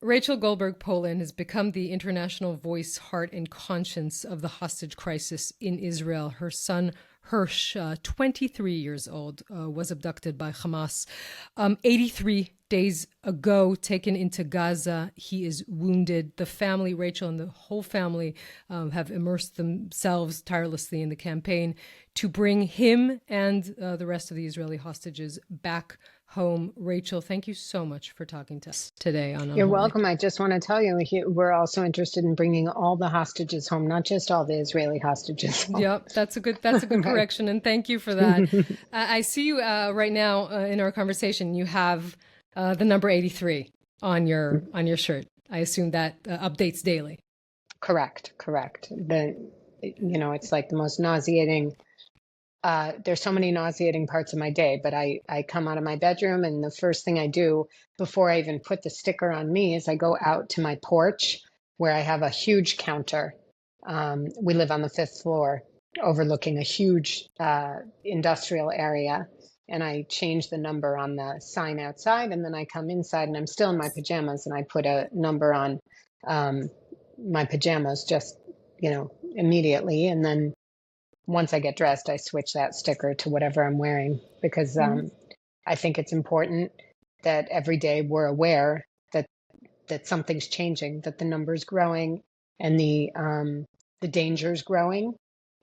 Rachel Goldberg-Polin has become the international voice, heart, and conscience of the hostage crisis in Israel. Her son, Hersh, 23 years old, was abducted by Hamas 83 days ago, taken into Gaza. He is wounded. The family, Rachel and the whole family, have immersed themselves tirelessly in the campaign to bring him and the rest of the Israeli hostages back home. Rachel, thank you so much for talking to us today on You're Unholy. welcome. I just want to tell you, we're also interested in bringing all the hostages home, not just all the Israeli hostages home. Yep, that's a good correction, and thank you for that. I see you right now in our conversation. You have the number 83 on your shirt. I assume that updates daily. Correct. It's like the most nauseating. There's so many nauseating parts of my day, but I come out of my bedroom and the first thing I do before I even put the sticker on me is I go out to my porch where I have a huge counter. We live on the 5th floor overlooking a huge industrial area. And I change the number on the sign outside. And then I come inside and I'm still in my pajamas and I put a number on my pajamas just, immediately. And then once I get dressed, I switch that sticker to whatever I'm wearing because I think it's important that every day we're aware that something's changing, that the number's growing and the danger's growing.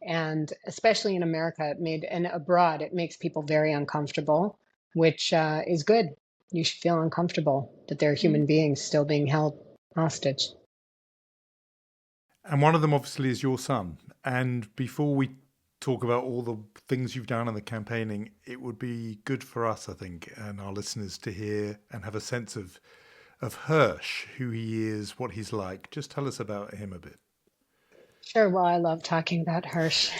And especially in America, and abroad, it makes people very uncomfortable, which is good. You should feel uncomfortable that there are human beings still being held hostage. And one of them obviously is your son. And before we talk about all the things you've done in the campaigning, it would be good for us, I think, and our listeners to hear and have a sense of Hersh, who he is, what he's like. Just tell us about him a bit. Sure. Well, I love talking about Hersh.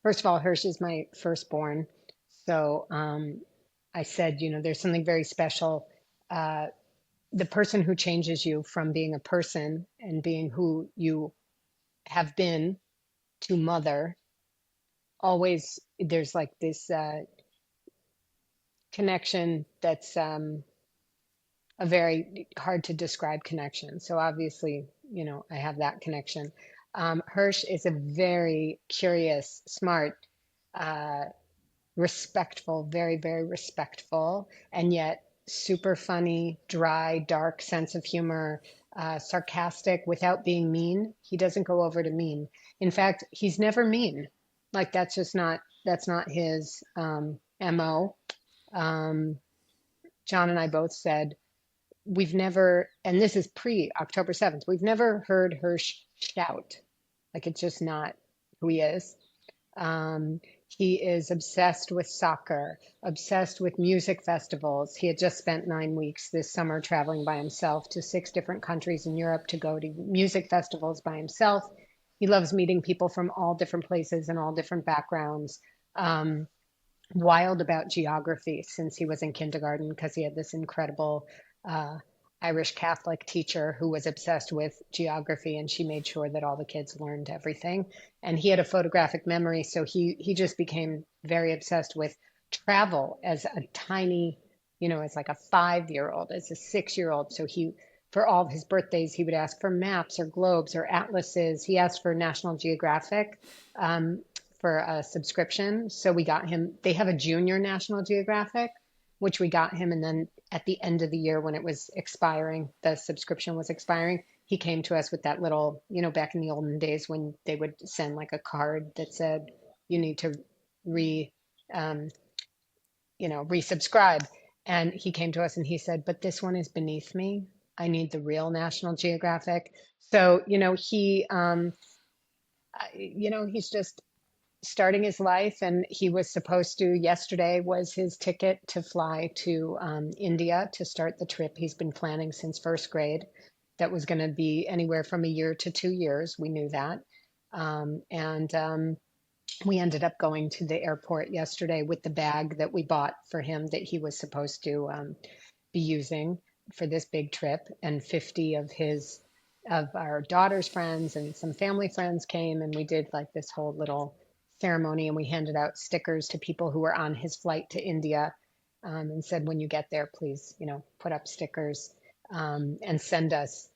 First of all, Hersh is my firstborn. So I said, there's something very special. The person who changes you from being a person and being who you have been to mother, always there's like this connection that's a very hard to describe connection. So obviously, I have that connection. Hersh is a very curious, smart, respectful, very, very respectful, and yet super funny, dry, dark sense of humor, sarcastic without being mean. He doesn't go over to mean. In fact, he's never mean. Like that's not his MO. John and I both said, we've never, and this is pre-October 7th, we've never heard Hersh shout. Like it's just not who he is. He is obsessed with soccer, obsessed with music festivals. He had just spent 9 weeks this summer traveling by himself to 6 different countries in Europe to go to music festivals by himself. He loves meeting people from all different places and all different backgrounds. Wild about geography since he was in kindergarten because he had this incredible Irish Catholic teacher who was obsessed with geography, and she made sure that all the kids learned everything. And he had a photographic memory, so he just became very obsessed with travel as a tiny, as like a 5-year-old, as a 6-year-old. So for all of his birthdays, he would ask for maps or globes or atlases. He asked for National Geographic for a subscription. So we got him, they have a junior National Geographic, which we got him. And then at the end of the year when it was expiring, the subscription was expiring, he came to us with that little, back in the olden days when they would send like a card that said, you need to resubscribe. And he came to us and he said, but this one is beneath me. I need the real National Geographic. So, he's just starting his life, and he was supposed to, yesterday was his ticket to fly to India to start the trip he's been planning since first grade. That was going to be anywhere from a year to 2 years. We knew that. We ended up going to the airport yesterday with the bag that we bought for him that he was supposed to be using for this big trip. And 50 of our daughter's friends and some family friends came, and we did like this whole little ceremony, and we handed out stickers to people who were on his flight to India. and said, when you get there, please, put up stickers, and send us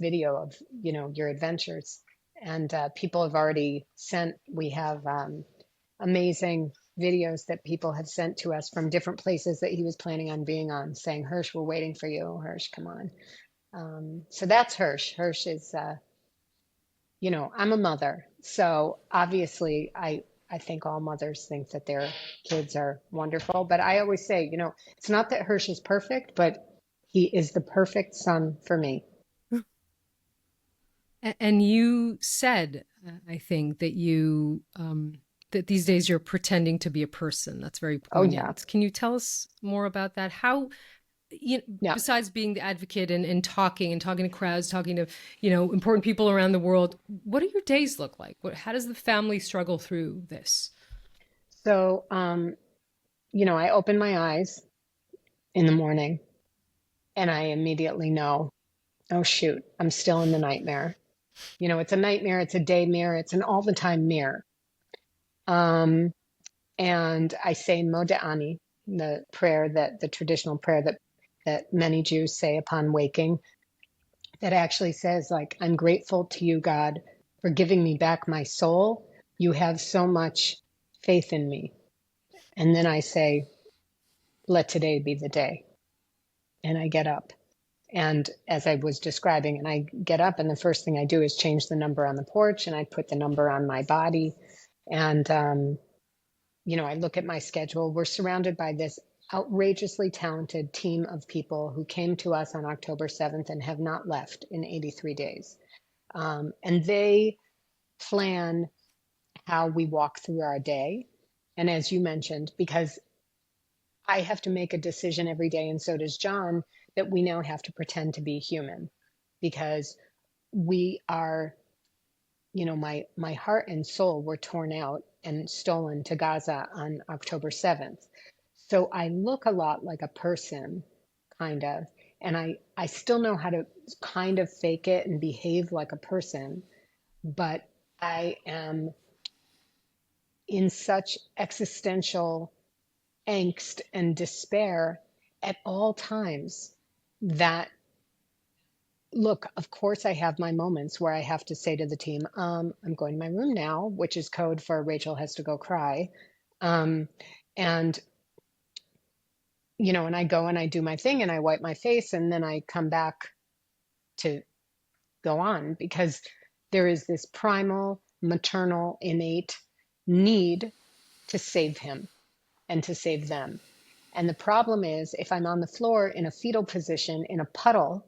video of, your adventures. And people have already sent, we have amazing videos that people have sent to us from different places that he was planning on being on, saying, Hersh, we're waiting for you. Hersh, come on. So that's Hersh. Hersh is, I'm a mother. So obviously I think all mothers think that their kids are wonderful. But I always say, it's not that Hersh is perfect, but he is the perfect son for me. And you said, I think, that that these days you're pretending to be a person. That's very poignant. Oh, yeah. Can you tell us more about that? How, Yeah. besides being the advocate and talking to crowds, talking to, important people around the world, what do your days look like? How does the family struggle through this? So, I open my eyes in the morning and I immediately know, oh, shoot, I'm still in the nightmare. It's a nightmare, it's a daymare, it's an all the time mirror. And I say Moda'ani, the traditional prayer that many Jews say upon waking, that actually says, like, I'm grateful to you, God, for giving me back my soul. You have so much faith in me. And then I say, let today be the day. And I get up. And as I was describing, and I get up, and the first thing I do is change the number on the porch, and I put the number on my body. And, I look at my schedule. We're surrounded by this outrageously talented team of people who came to us on October 7th and have not left in 83 days. And they plan how we walk through our day. And as you mentioned, because I have to make a decision every day, and so does John, that we now have to pretend to be human, because we are, my heart and soul were torn out and stolen to Gaza on October 7th. So I look a lot like a person, kind of, and I still know how to kind of fake it and behave like a person, but I am in such existential angst and despair at all times that, look, of course I have my moments where I have to say to the team, I'm going to my room now, which is code for Rachel has to go cry. And, and I go and I do my thing and I wipe my face, and then I come back to go on, because there is this primal, maternal, innate need to save him and to save them. And the problem is, if I'm on the floor in a fetal position in a puddle,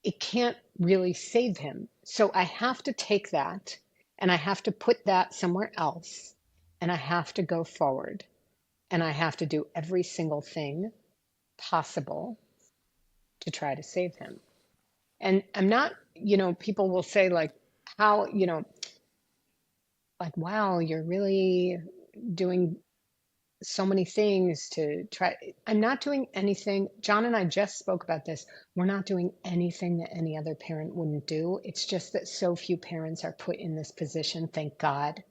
it can't really save him. So I have to take that and I have to put that somewhere else, and I have to go forward, and I have to do every single thing possible to try to save him. And I'm not, people will say, like, how, like, wow, you're really doing so many things to try. I'm not doing anything. John and I just spoke about this. We're not doing anything that any other parent wouldn't do. It's just that so few parents are put in this position, thank God.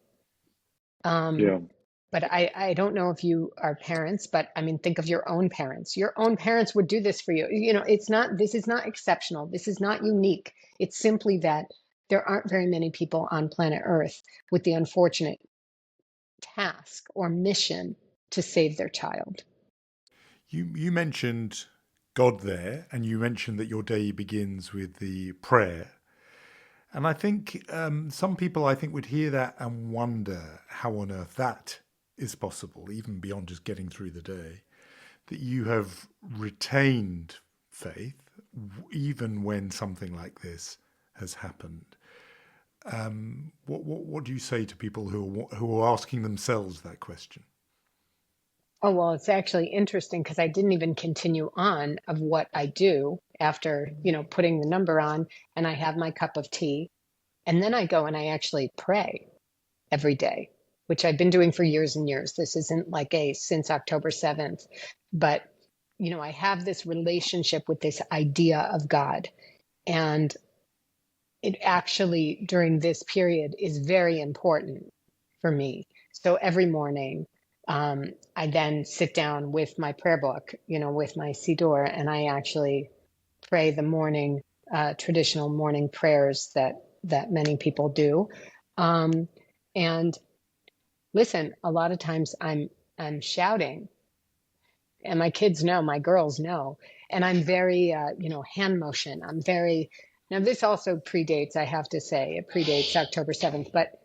Yeah. But I don't know if you are parents, but I mean, think of your own parents. Your own parents would do this for you. This is not exceptional. This is not unique. It's simply that there aren't very many people on planet Earth with the unfortunate task or mission to save their child. You mentioned God there, and you mentioned that your day begins with the prayer. And I think some people, would hear that and wonder how on earth that is possible, even beyond just getting through the day, that you have retained faith even when something like this has happened. What do you say to people who are asking themselves that question? Oh, well, it's actually interesting, because I didn't even continue on of what I do after, putting the number on, and I have my cup of tea, and then I go and I actually pray every day, which I've been doing for years and years. This isn't like since October 7th, but, I have this relationship with this idea of God, and it actually, during this period, is very important for me. So every morning I then sit down with my prayer book, with my Siddur, and I actually pray the morning, traditional morning prayers that many people do. And listen, a lot of times I'm shouting, and my kids know, my girls know, and I'm very, hand motion. Now this also predates, I have to say, it predates October 7th, but,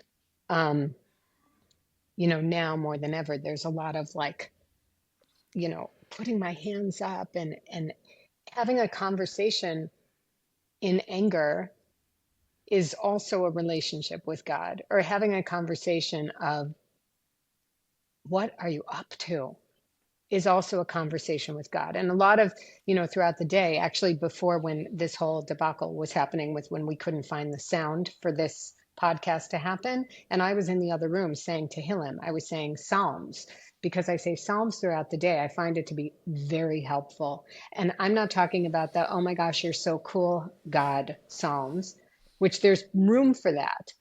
now more than ever, there's a lot of like, putting my hands up and having a conversation in anger is also a relationship with God, or having a conversation of what are you up to is also a conversation with God. And a lot of, throughout the day, actually before, when this whole debacle was happening with when we couldn't find the sound for this podcast to happen, and I was in the other room saying Tehillim, I was saying Psalms, because I say Psalms throughout the day. I find it to be very helpful. And I'm not talking about the, oh my gosh, you're so cool, God Psalms, which there's room for that.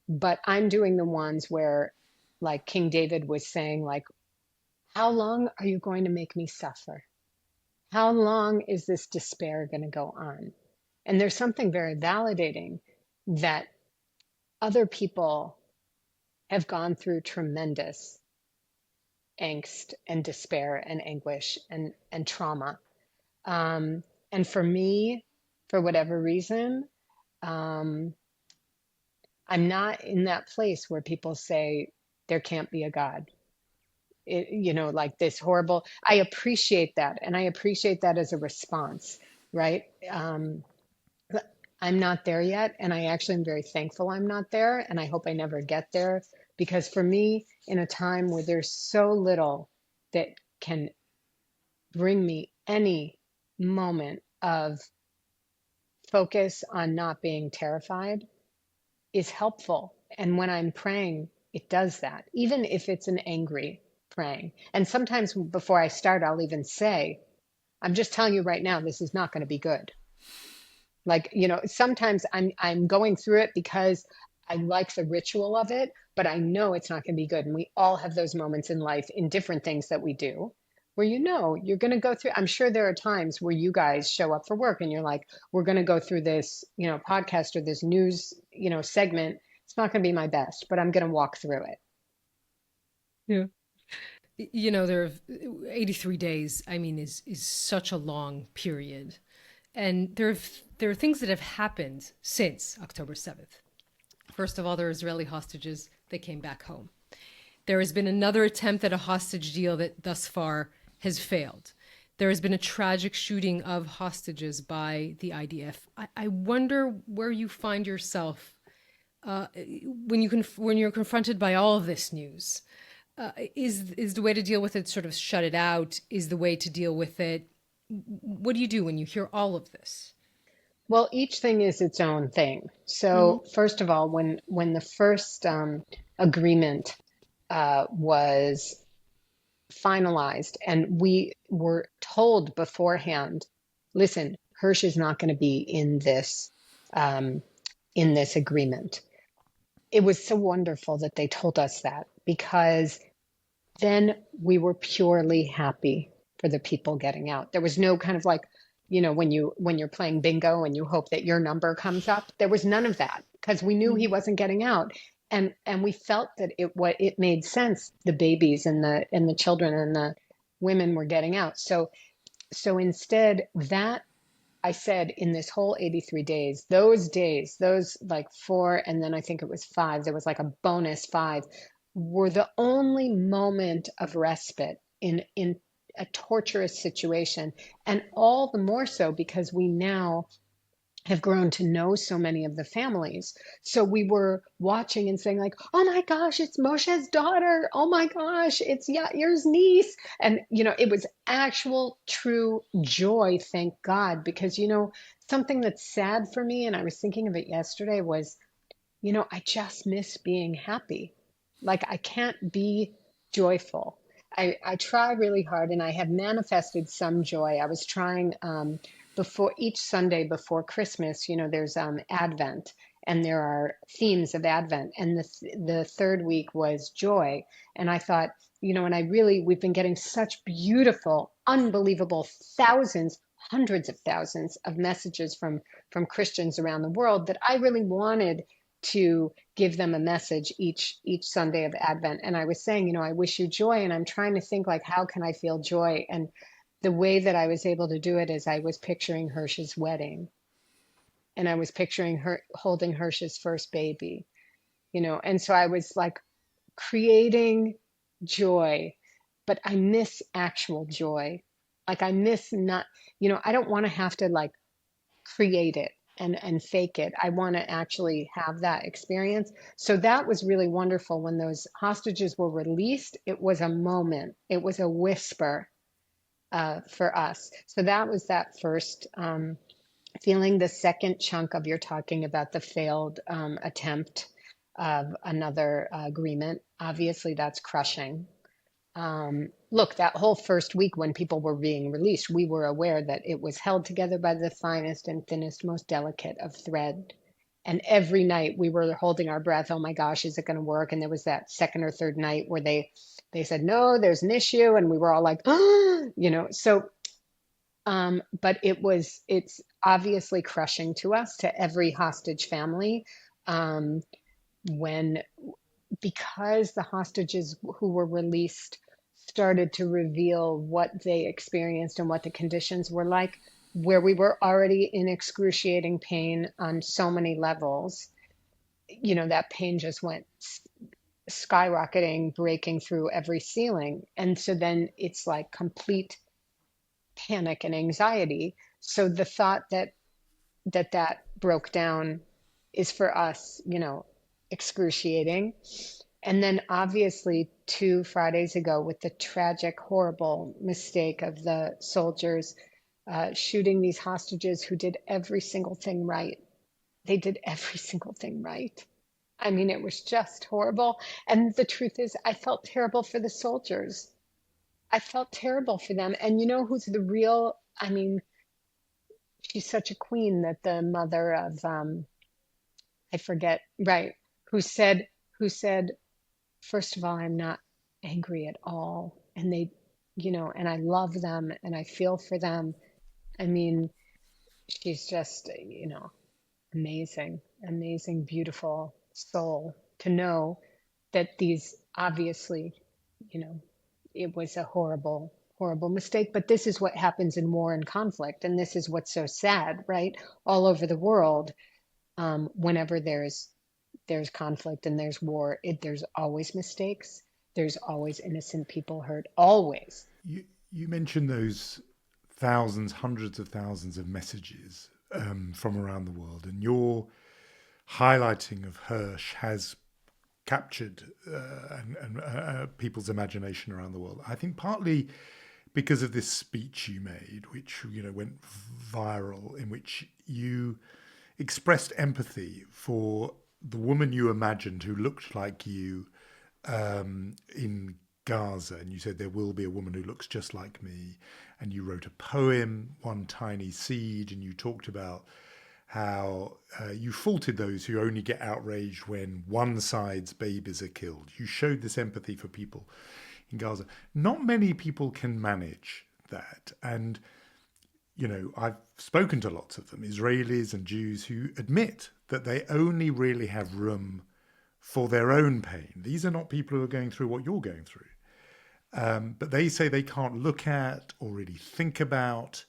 But I'm doing the ones where, like King David was saying, like, how long are you going to make me suffer? How long is this despair going to go on? And there's something very validating that other people have gone through tremendous angst and despair and anguish and trauma. And for me, for whatever reason, I'm not in that place where people say there can't be a God. Like this horrible, I appreciate that. And I appreciate that as a response, right? But I'm not there yet. And I actually am very thankful I'm not there. And I hope I never get there, because for me, in a time where there's so little that can bring me any moment of focus on not being terrified is helpful. And when I'm praying, it does that, even if it's an angry praying. And sometimes before I start, I'll even say, I'm just telling you right now, this is not going to be good. Like, sometimes I'm going through it because I like the ritual of it, but I know it's not going to be good. And we all have those moments in life in different things that we do where, you're going to go through. I'm sure there are times where you guys show up for work and you're like, we're going to go through this, podcast or this news, segment. It's not going to be my best, but I'm going to walk through it. Yeah. There are 83 days, I mean, is such a long period. And there are things that have happened since October 7th. First of all, there are Israeli hostages that came back home. There has been another attempt at a hostage deal that thus far has failed. There has been a tragic shooting of hostages by the IDF. I wonder where you find yourself when you're confronted by all of this news. Is the way to deal with it sort of shut it out? Is the way to deal with it? What do you do when you hear all of this? Well, each thing is its own thing. So first of all, when the first agreement was finalized, and we were told beforehand, listen, Hersh is not going to be in this agreement. It was so wonderful that they told us that, because then we were purely happy for the people getting out. There was no kind of like, when you're playing bingo and you hope that your number comes up. There was none of that, because we knew he wasn't getting out. And we felt that it made sense. The babies and the children and the women were getting out. So instead, that, I said, in this whole 83 days, those like 4, and then I think it was 5, there was like a bonus 5, were the only moment of respite in a torturous situation. And all the more so because we now have grown to know so many of the families. So we were watching and saying like, oh my gosh, it's Moshe's daughter. Oh my gosh, it's Yair's niece. And, it was actual true joy, thank God, because, something that's sad for me, and I was thinking of it yesterday, was, I just miss being happy. Like, I can't be joyful. I try really hard, and I have manifested some joy. I was trying before each Sunday before Christmas, there's Advent. and there are themes of Advent. And the third week was joy. And I thought, and we've been getting such beautiful, unbelievable thousands, hundreds of thousands of messages from Christians around the world that I really wanted to give them a message each Sunday of Advent. And I was saying, I wish you joy. And I'm trying to think, like, how can I feel joy? And the way that I was able to do it is I was picturing Hersh's wedding. And I was picturing her holding Hersh's first baby, and so I was like creating joy, but I miss actual joy. Like I miss not, I don't want to have to like create it and fake it. I want to actually have that experience. So that was really wonderful. When those hostages were released, it was a moment, it was a whisper for us. So that was that first feeling. The second chunk of you're talking about the failed attempt of another agreement. Obviously, that's crushing. Look, that whole first week when people were being released, we were aware that it was held together by the finest and thinnest, most delicate of thread. And every night we were holding our breath. Oh my gosh, is it going to work? And there was that second or third night where they said, no, there's an issue. And we were all like, so, but it's obviously crushing to us, to every hostage family. Because the hostages who were released started to reveal what they experienced and what the conditions were like, where we were already in excruciating pain on so many levels, that pain just went skyrocketing, breaking through every ceiling. And so then it's like complete panic and anxiety. So the thought that broke down is for us, excruciating. And then obviously 2 Fridays ago with the tragic, horrible mistake of the soldiers shooting these hostages who did every single thing right. They did every single thing right. I mean, it was just horrible. And the truth is, I felt terrible for the soldiers. I felt terrible for them. And who's the real, I mean, she's such a queen, that the mother of, I forget, right, who said, first of all, I'm not angry at all. And they, and I love them and I feel for them. I mean, she's just, amazing, amazing, beautiful soul to know that these obviously, it was a horrible, horrible mistake. But this is what happens in war and conflict. And this is what's so sad, right? All over the world, whenever there's conflict and there's war, there's always mistakes. There's always innocent people hurt, always. You mentioned those thousands, hundreds of thousands of messages from around the world, and your highlighting of Hersh has captured people's imagination around the world. I think partly because of this speech you made, which went viral, in which you expressed empathy for the woman you imagined who looked like you in Gaza, and you said there will be a woman who looks just like me, and you wrote a poem, One Tiny Seed, and you talked about how you faulted those who only get outraged when one side's babies are killed. You showed this empathy for people in Gaza. Not many people can manage that. And, I've spoken to lots of them, Israelis and Jews, who admit that they only really have room for their own pain. These are not people who are going through what you're going through. But they say they can't look at or really think about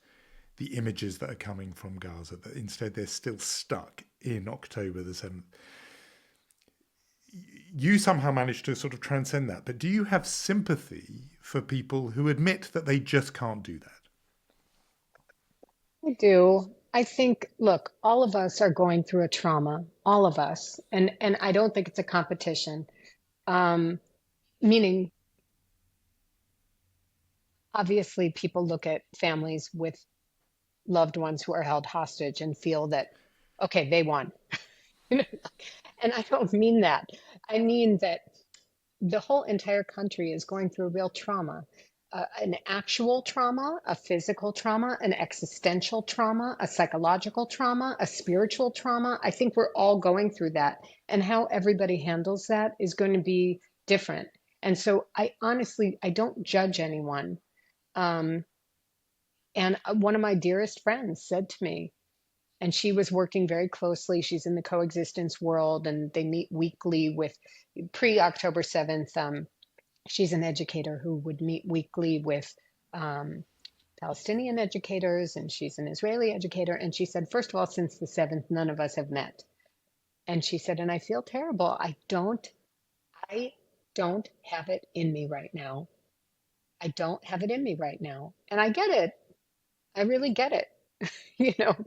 the images that are coming from Gaza, that instead they're still stuck in October the 7th. You somehow managed to sort of transcend that, but do you have sympathy for people who admit that they just can't do that? I do. I think, look, all of us are going through a trauma, all of us. And I don't think it's a competition. Meaning, obviously, people look at families with loved ones who are held hostage and feel that, okay, they won. And I don't mean that. I mean that the whole entire country is going through real trauma. an actual trauma, a physical trauma, an existential trauma, a psychological trauma, a spiritual trauma. I think we're all going through that. And how everybody handles that is going to be different. And so I honestly, I don't judge anyone. And one of my dearest friends said to me, and she was working very closely. She's in the coexistence world and they meet weekly with pre-October 7th. She's an educator who would meet weekly with Palestinian educators, and she's an Israeli educator. And she said, first of all, since the 7th, none of us have met. And she said, and I feel terrible. I don't have it in me right now. I don't have it in me right now. And I get it. I really get it.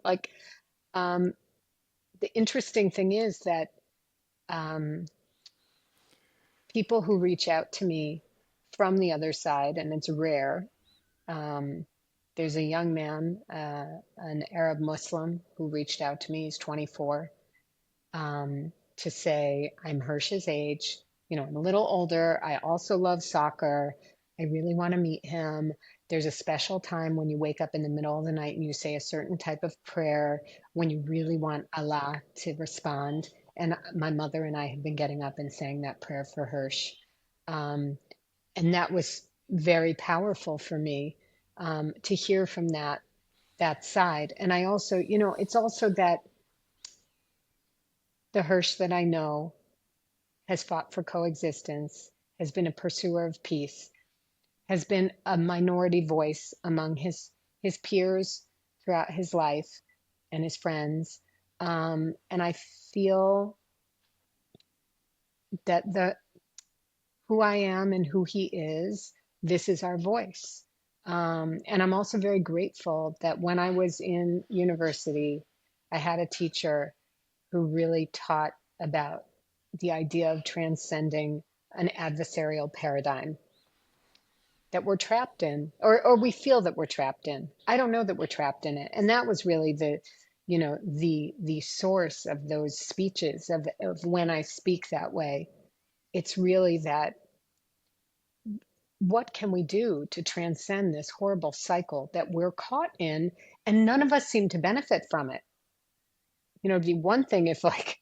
Like, the interesting thing is that people who reach out to me from the other side, and it's rare. There's a young man, an Arab Muslim, who reached out to me. He's 24, to say, I'm Hersh's age. I'm a little older. I also love soccer. I really want to meet him. There's a special time when you wake up in the middle of the night and you say a certain type of prayer when you really want Allah to respond. And my mother and I have been getting up and saying that prayer for Hersh. And that was very powerful for me, to hear from that side. And I also, it's also that the Hersh that I know has fought for coexistence, has been a pursuer of peace, has been a minority voice among his peers throughout his life and his friends. And I feel that who I am and who he is, this is our voice. And I'm also very grateful that when I was in university, I had a teacher who really taught about the idea of transcending an adversarial paradigm that we're trapped in, or we feel that we're trapped in. I don't know that we're trapped in it. And that was really the source of those speeches of when I speak that way. It's really that, what can we do to transcend this horrible cycle that we're caught in, and none of us seem to benefit from it? It'd be one thing if, like,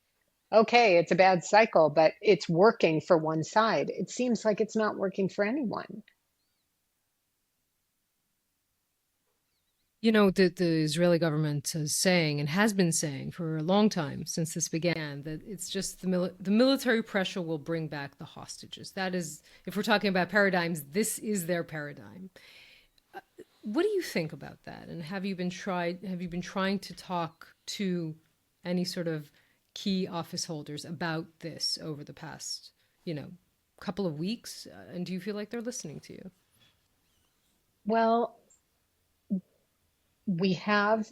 okay, it's a bad cycle, but it's working for one side. It seems like it's not working for anyone. The Israeli government is saying, and has been saying for a long time since this began, that it's just the military pressure will bring back the hostages. That is, if we're talking about paradigms, this is their paradigm. What do you think about that? And have you been trying to talk to any sort of key office holders about this over the past, couple of weeks? And do you feel like they're listening to you? Well, we have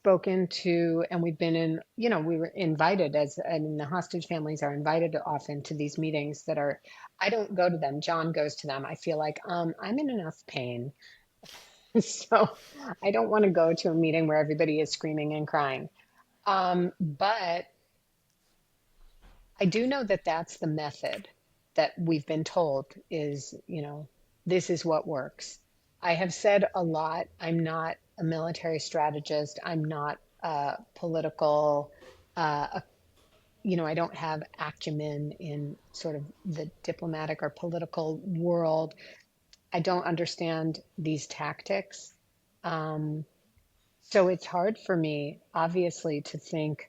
spoken to, and we've been in, we were invited the hostage families are invited often to these meetings that are, I don't go to them. John goes to them. I feel like, I'm in enough pain. So I don't want to go to a meeting where everybody is screaming and crying. But I do know that that's the method that we've been told is, this is what works. I have said a lot. I'm not a military strategist. I'm not a political, I don't have acumen in sort of the diplomatic or political world. I don't understand these tactics. So it's hard for me, obviously, to think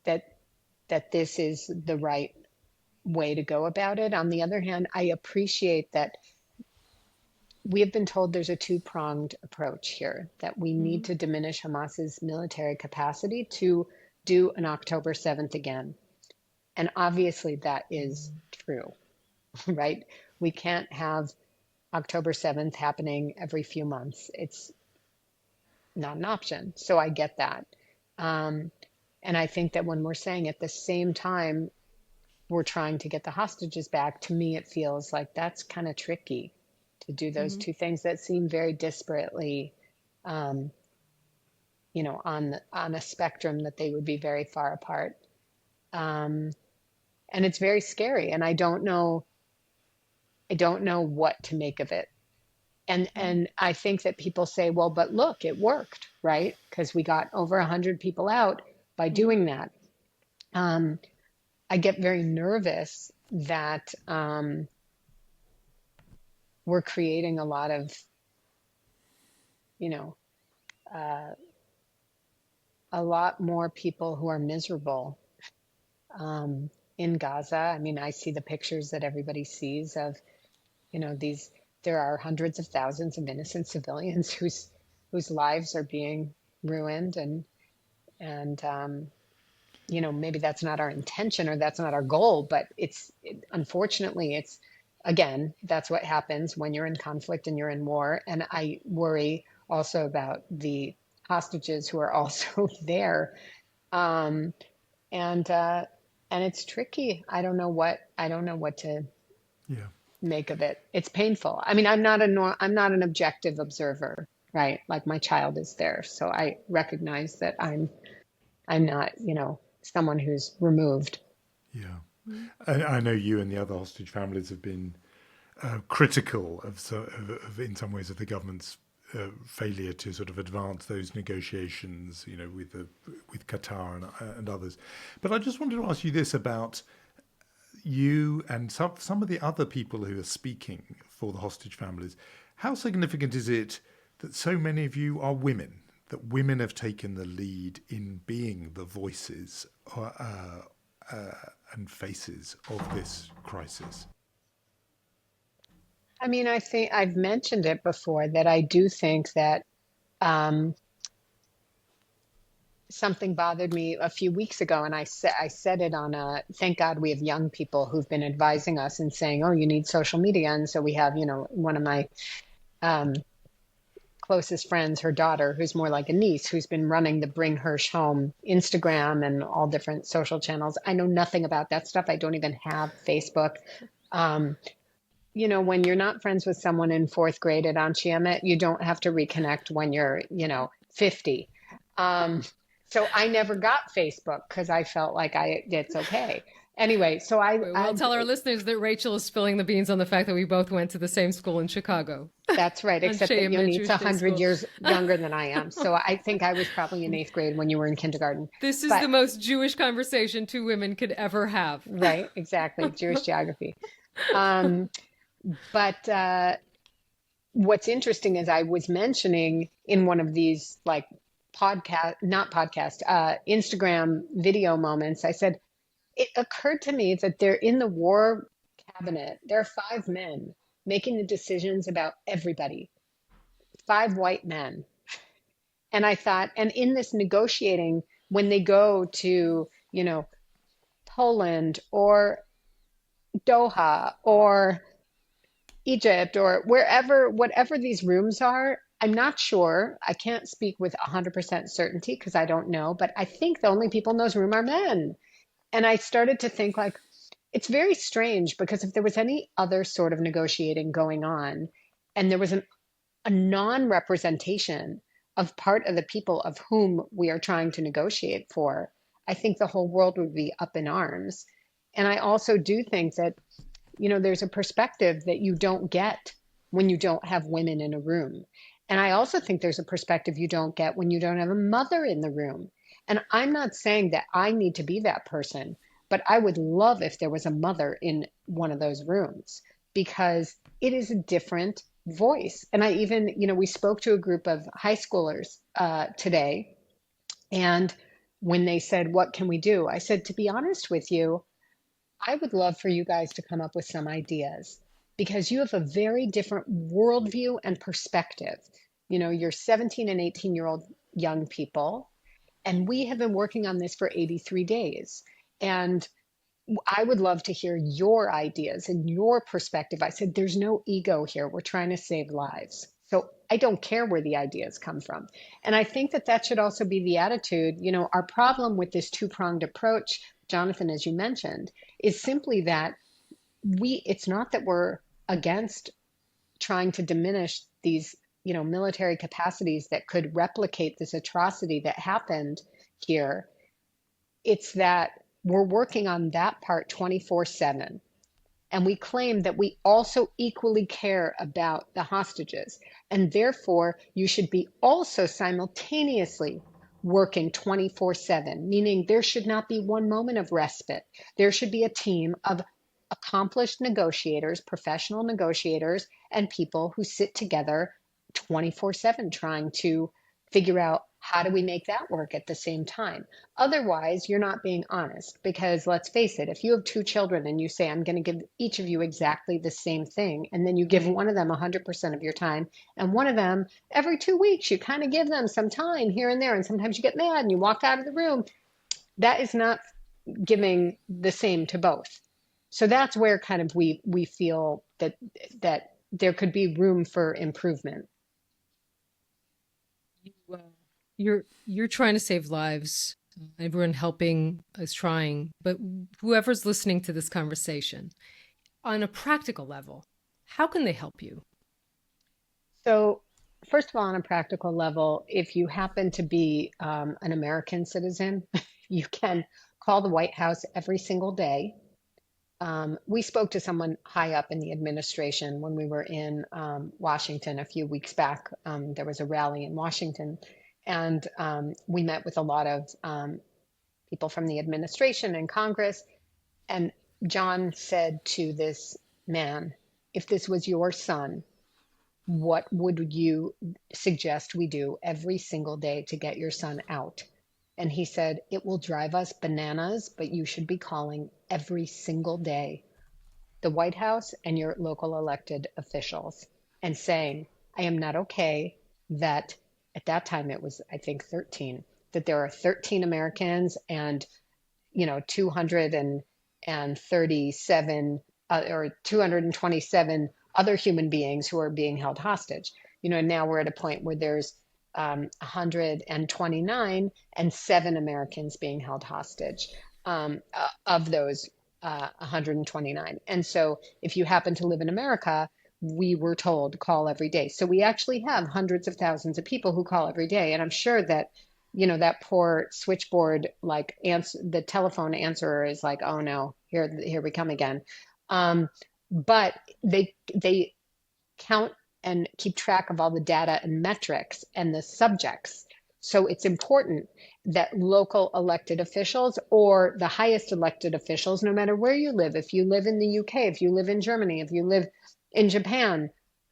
that this is the right way to go about it. On the other hand, I appreciate that we have been told there's a two-pronged approach here, that we need to diminish Hamas's military capacity to do an October 7th again. And obviously that is true, right? We can't have October 7th happening every few months. It's not an option. So I get that. And I think that when we're saying at the same time, we're trying to get the hostages back, to me, it feels like that's kind of tricky to do those two things that seem very disparately, on a spectrum that they would be very far apart. And it's very scary. And I don't know I don't know what to make of it. And I think that people say, well, but look, it worked, right? Because we got over 100 people out by doing that. I get very nervous that we're creating a lot of, a lot more people who are miserable in Gaza. I mean, I see the pictures that everybody sees of, there are hundreds of thousands of innocent civilians whose lives are being ruined, and maybe that's not our intention or that's not our goal, but unfortunately, it's, again, that's what happens when you're in conflict and you're in war. And I worry also about the hostages who are also there. And it's tricky. I don't know what to make of it. It's painful. I mean, I'm not an objective observer, right? Like my child is there. So I recognize that I'm not, someone who's removed. Yeah. I know you and the other hostage families have been critical of in some ways of the government's failure to sort of advance those negotiations, with Qatar and others. But I just wanted to ask you this about you and some of the other people who are speaking for the hostage families. How significant is it that so many of you are women, that women have taken the lead in being the voices and faces of this crisis? I mean, I think I've mentioned it before that I do think that something bothered me a few weeks ago, and I said it on thank God we have young people who've been advising us and saying, oh, you need social media. And so we have, one of my closest friends, her daughter, who's more like a niece, who's been running the Bring Hersh Home Instagram and all different social channels. I know nothing about that stuff. I don't even have Facebook. When you're not friends with someone in fourth grade at Anchiamet, you don't have to reconnect when you're, 50. So I never got Facebook because I felt like it's okay. Anyway, so We'll tell our listeners that Rachel is spilling the beans on the fact that we both went to the same school in Chicago. That's right, except that Yonit's 100 years younger than I am. So I think I was probably in 8th grade when you were in kindergarten. This is the most Jewish conversation two women could ever have. Right, exactly, Jewish geography. But what's interesting is I was mentioning in one of these Instagram video moments, I said, it occurred to me that they're in the war cabinet. There are 5 men making the decisions about everybody, 5 white men. And I thought, and in this negotiating, when they go to, Poland or Doha or Egypt or wherever, whatever these rooms are, I'm not sure. I can't speak with 100% certainty because I don't know, but I think the only people in those rooms are men. And I started to think it's very strange because if there was any other sort of negotiating going on and there was a non-representation of part of the people of whom we are trying to negotiate for, I think the whole world would be up in arms. And I also do think that, there's a perspective that you don't get when you don't have women in a room. And I also think there's a perspective you don't get when you don't have a mother in the room. And I'm not saying that I need to be that person, but I would love if there was a mother in one of those rooms because it is a different voice. And I even, we spoke to a group of high schoolers today. And when they said, what can we do? I said, to be honest with you, I would love for you guys to come up with some ideas because you have a very different worldview and perspective. You're 17 and 18-year-old young people. And we have been working on this for 83 days. And I would love to hear your ideas and your perspective. I said, there's no ego here. We're trying to save lives. So I don't care where the ideas come from. And I think that should also be the attitude. Our problem with this two-pronged approach, Jonathan, as you mentioned, is simply that it's not that we're against trying to diminish these military capacities that could replicate this atrocity that happened here. It's that we're working on that part 24/7. And we claim that we also equally care about the hostages. And therefore, you should be also simultaneously working 24/7, meaning there should not be one moment of respite. There should be a team of accomplished negotiators, professional negotiators, and people who sit together 24/7 trying to figure out how do we make that work at the same time. Otherwise, you're not being honest because let's face it, if you have two children and you say, I'm going to give each of you exactly the same thing, and then you give one of them 100% of your time, and one of them every 2 weeks, you kind of give them some time here and there, and sometimes you get mad and you walk out of the room, that is not giving the same to both. So that's where kind of we feel that there could be room for improvement. You're trying to save lives. Everyone helping is trying, but whoever's listening to this conversation, on a practical level, how can they help you? So, first of all, on a practical level, if you happen to be an American citizen, you can call the White House every single day. We spoke to someone high up in the administration when we were in Washington a few weeks back. There was a rally in Washington, and we met with a lot of people from the administration and Congress. And John said to this man, if this was your son, what would you suggest we do every single day to get your son out? And he said, it will drive us bananas, but you should be calling every single day the White House and your local elected officials and saying, I am not okay that at that time it was, I think, 13, that there are 13 Americans and, 237 or 227 other human beings who are being held hostage. Now we're at a point where there's 129 and 7 Americans being held hostage of those 129. And so if you happen to live in America, we were told call every day. So we actually have hundreds of thousands of people who call every day. And I'm sure that, that poor switchboard, the telephone answerer is like, oh no, here we come again. But they count and keep track of all the data and metrics and the subjects. So it's important that local elected officials or the highest elected officials, no matter where you live, if you live in the UK, if you live in Germany, if you live in Japan,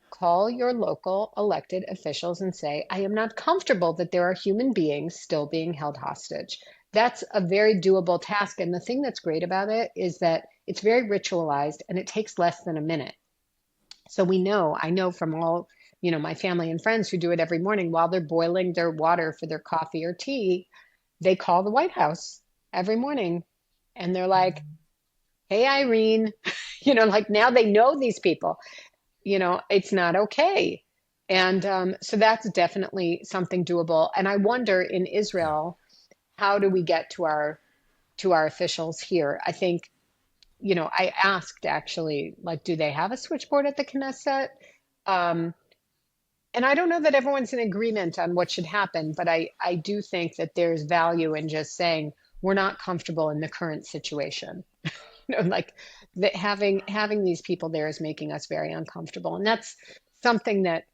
call your local elected officials and say, I am not comfortable that there are human beings still being held hostage. That's a very doable task. And the thing that's great about it is that it's very ritualized and it takes less than a minute. So I know from all, my family and friends who do it every morning while they're boiling their water for their coffee or tea, they call the White House every morning and they're like, hey, Irene, now they know these people, it's not okay. And so that's definitely something doable. And I wonder in Israel, how do we get to our officials here? I think, I asked actually, do they have a switchboard at the Knesset? And I don't know that everyone's in agreement on what should happen, but I do think that there's value in just saying we're not comfortable in the current situation. That having these people there is making us very uncomfortable. And that's something that,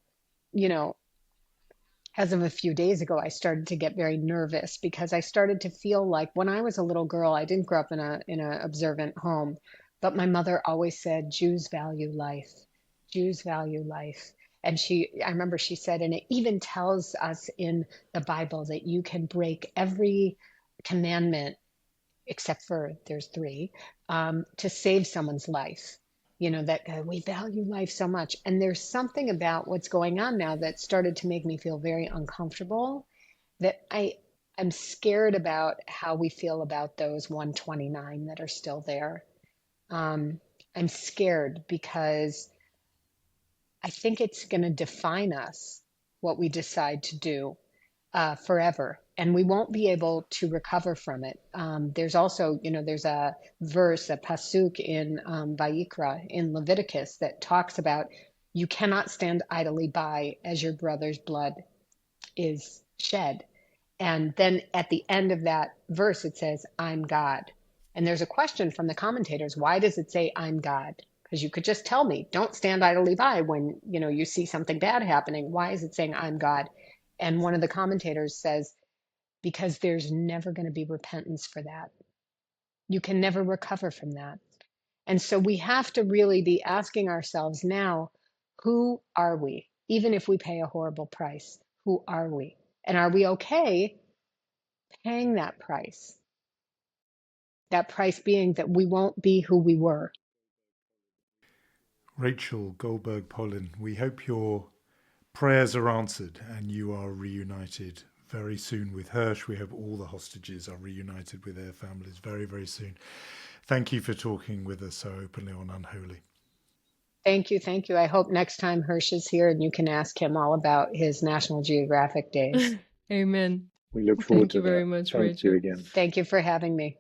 as of a few days ago, I started to get very nervous because I started to feel like when I was a little girl, I didn't grow up in a observant home, but my mother always said, Jews value life. Jews value life. And I remember she said, and it even tells us in the Bible that you can break every commandment, except for there's 3, to save someone's life. That we value life so much. And there's something about what's going on now that started to make me feel very uncomfortable, that I'm scared about how we feel about those 129 that are still there. I'm scared because I think it's going to define us, what we decide to do forever. And we won't be able to recover from it. There's also, there's a verse, a pasuk in Vayikra, in Leviticus, that talks about you cannot stand idly by as your brother's blood is shed. And then at the end of that verse, it says, I'm God. And there's a question from the commentators, why does it say, I'm God? Because you could just tell me, don't stand idly by when, you see something bad happening. Why is it saying I'm God? And one of the commentators says, because there's never going to be repentance for that. You can never recover from that. And so we have to really be asking ourselves now, who are we? Even if we pay a horrible price, who are we? And are we okay paying that price? That price being that we won't be who we were. Rachel Goldberg-Polin, we hope your prayers are answered and you are reunited very soon with Hersh. We hope all the hostages are reunited with their families very, very soon. Thank you for talking with us so openly on Unholy. Thank you. Thank you. I hope next time Hersh is here and you can ask him all about his National Geographic days. Amen. We look forward Thank to you very that. much, Thank Rachel. you again. Thank you for having me.